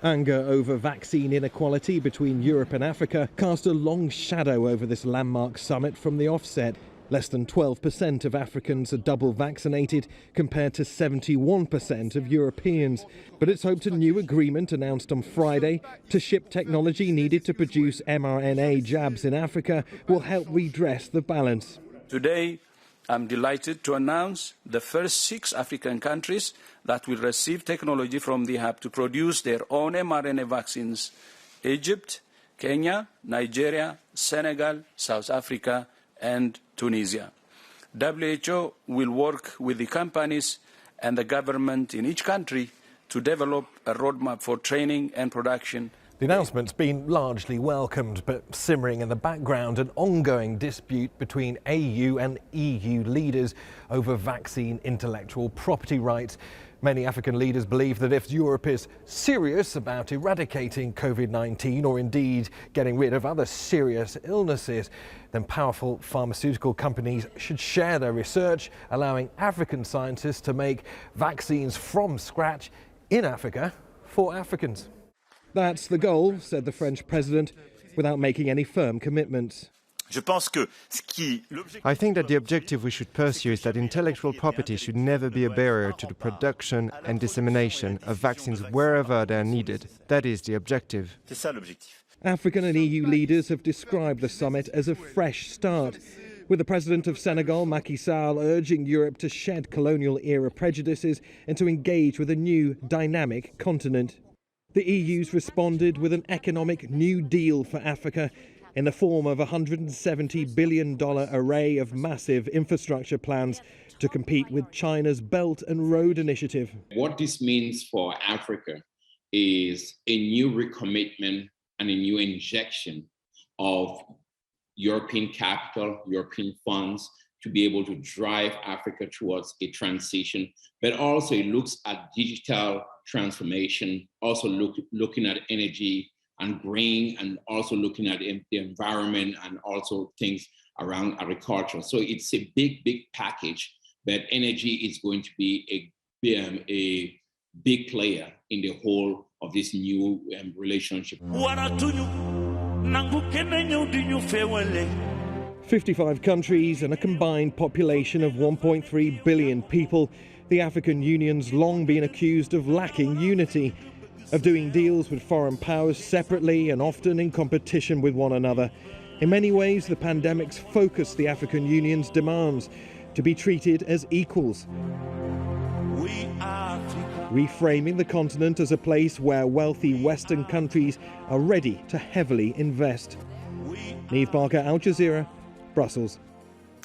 Anger over vaccine inequality between Europe and Africa cast a long shadow over this landmark summit from the offset. Less than 12% of Africans are double vaccinated, compared to 71% of Europeans. But it's hoped a new agreement announced on Friday to ship technology needed to produce mRNA jabs in Africa will help redress the balance. Today, I'm delighted to announce the first 6 African countries that will receive technology from the hub to produce their own mRNA vaccines: Egypt, Kenya, Nigeria, Senegal, South Africa, and Tunisia. WHO will work with the companies and the government in each country to develop a roadmap for training and production. The announcement's been largely welcomed, but simmering in the background, an ongoing dispute between AU and EU leaders over vaccine intellectual property rights. Many African leaders believe that if Europe is serious about eradicating COVID-19 or indeed getting rid of other serious illnesses, then powerful pharmaceutical companies should share their research, allowing African scientists to make vaccines from scratch in Africa for Africans. That's the goal, said the French president, without making any firm commitments. I think that the objective we should pursue is that intellectual property should never be a barrier to the production and dissemination of vaccines wherever they are needed. That is the objective. African and EU leaders have described the summit as a fresh start, with the president of Senegal, Macky Sall, urging Europe to shed colonial-era prejudices and to engage with a new, dynamic continent. The EU's responded with an economic New Deal for Africa in the form of a $170 billion array of massive infrastructure plans to compete with China's Belt and Road Initiative. What this means for Africa is a new recommitment and a new injection of European capital, European funds, to be able to drive Africa towards a transition, but also it looks at digital transformation, also looking at energy and green, and also looking at the environment and also things around agriculture. So it's a big, big package, but energy is going to be a big player in the whole of this new relationship. 55 countries and a combined population of 1.3 billion people, the African Union's long been accused of lacking unity, of doing deals with foreign powers separately and often in competition with one another. In many ways, the pandemic's focused the African Union's demands to be treated as equals, reframing the continent as a place where wealthy Western countries are ready to heavily invest. Neve Barker, Al Jazeera, Brussels.